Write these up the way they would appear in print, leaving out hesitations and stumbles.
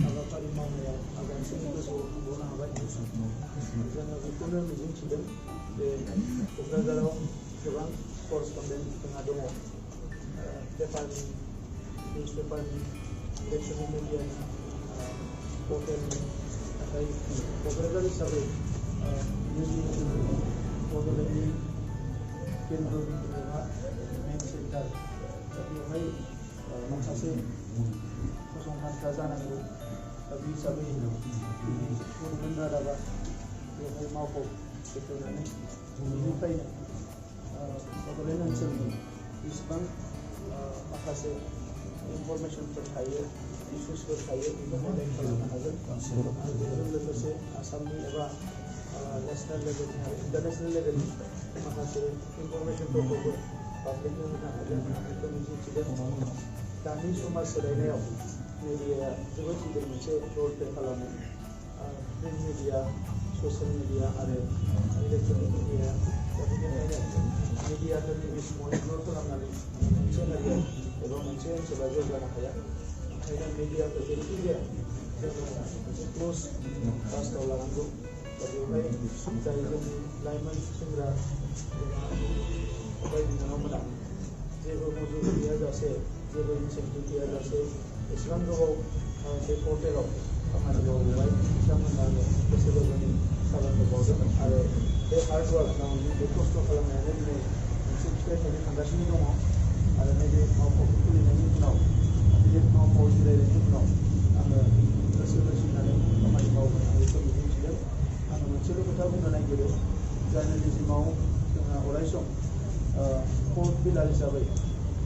हाबाफारि मावनायाव आगानसे गोजौआव थांबावनो हाबाय जोङो बेखौनो मिजिंथिदों बे क'क्राझाराव गोबां करस्पन्डेन्ट जोंहा दङ पेपारनि निउस पेपारनि इलेक्ट्रनिक मिडियानि पर्टेलनि थाखाय क'क्राझार हिसाबै बड'लेण्डनि केन्द्रनि एबा मेन सेन्टार बेवहाय माखासे फसंथानफ्रा जानांगौ दा बे हिसाबै बड'लेण्ड रादाबा बेवहाय मावख' बेखेवनानै बेनिफ्रायनो बड'लेण्ड ओनसोलनि बेसेबां माखासे इनफरमेसनफोर थायो इस्युसफोर थायो बेखौ हाइलाइट खालामनो हागोन बेजों लोगोसे आसामनि एबा नेसनेल लेभेलनि आरो इन्टारनेसनेल लेभेलनि माखासे इनफरमेसनफोरखौबो पाब्लिकनो होनो हागोन बेखौ मिजिंथिदों दानि समाज सोलायनायाव मिडियाया जोबोद गिदिर मोनसे रल प्ले खालामो प्रिन्ट मिडिया ससियेल मिडिया आरो इलेक्ट्रनिक मिडिया दा बेनिखायनो मिडियाफोरनि बे समाव इगनर खालामनानै मोनसे हारिया एबा मोनसे ओनसोला जौगानो हाया ओंखायनो मिडियाखौ जेरैखि जाया जोङो मोनसे क्ल'ज ट्रास्टआव लानांगौ दा बेवहाय जाय जोंनि लाइमोन सेंग्रा फंबाय बिनानावमोना जेबो मजुरि गैयाजासे जेबो इनसेन्टिभ गैयाजासे एसेबां गोबाव बे पर्टेलाव खामानि मावबाय बिथांमोनहा गोसो गोरबोनि साबायखर बावदों आरो बे हार्डवार्क बे खस्थ' खालामनायानो दिनै मोनसे फिथाइ थायनो थांगासिनो दङ आरो नैबे मावख'खौ खुलिनायनि उनाव गिदिर मावख' जिरायनायनि उनाव आङो गोसो होसिननानै खामानि मावगोन आं बेखौ मिजिंथिदों आङो मोनसेल' खोथा बुंनो नागिरो जार्नालिजिमाव जोंहा अरायसम फर्थ पिलार हिसाबै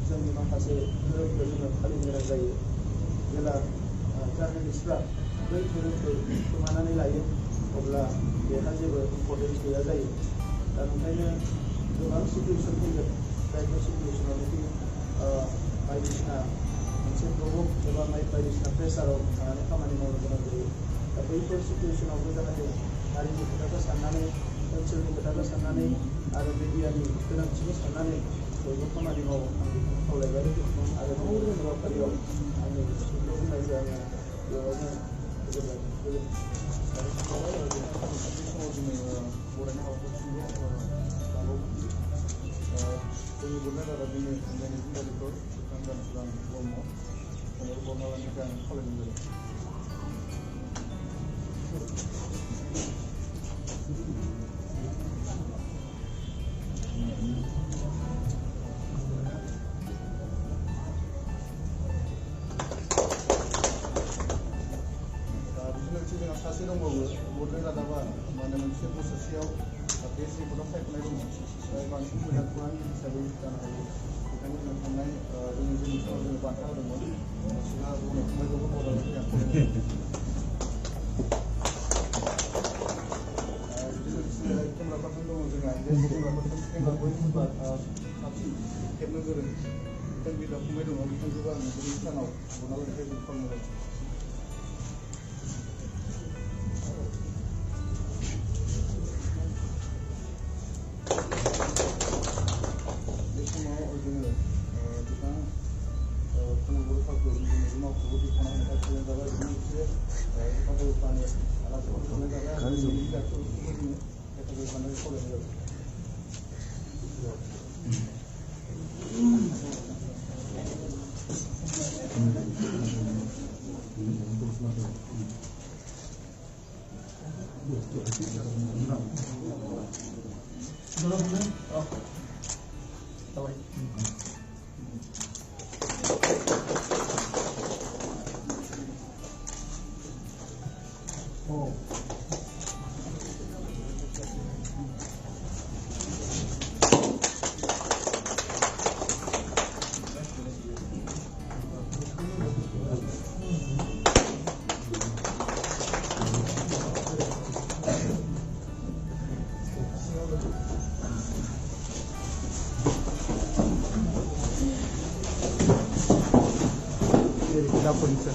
जोंनि माखासे धोरोमखौ जोङो फालिनो गोनां जायो जेब्ला जार्नालिस्टफ्रा बै धोरोमखौ खोमानानै लायो अब्ला बेहा जेबो इम्पर्टेन्स गैया जायो दा ओंखायनो गोबां सिटुवेसन फैगोन जायफोर सिटुवेसनावनोखि बायदिसिना मोनसे प्रभुक एबा बायदिसिना प्रेसाराव थानानै खामानि मावनो गोनां जायो दा बैफोर सिटुवेसनावबो जाहाथे हारिनि खोथाखौ साननानै ओनसोलनि खोथाखौ साननानै आरो मिडियानि गोनांथिखौ साननानै बयबो खामानि मावो आं बेखौ खावलायबाय आरो न'आवनो हाबाफारियाव आंनि गोसोखौ बुंनायखौ आङो बेवहायनो फोजोबबाय बे समाव जोङो बरायनो हाबाफारिखौ लाबावगोन जोंनि बड'लेण्ड रादाबनि मेनेजिं डाइरेक्टर बिथां ब्रह्म बर्मालानिफ्राय आं खावलायनाय जादों सासे दंबावो बड'लेण्ड रादाबा माने मोनसे बोसोरसेयाव बेस्ट रिपर्टआव सायख'नाय दङ बांसिन मोजां खौरां हिसाबै जानो हायो बेखायनो जों थांनाय जोंनि जिनिसआव जोङो बान्था होदोंमोन सिगां बुंनो फंबायखौबो बड'लेण्ड केमेरा पार्सन दङ जोंहा केमेरा पार्सन बयनिबो साबसिन खेबनो गोरों बिथां बिदा फंबाय दङ बिथांखौबो आं दिनै सानाव बड'लेण्डनिफ्राय खालामनो 나 보니까.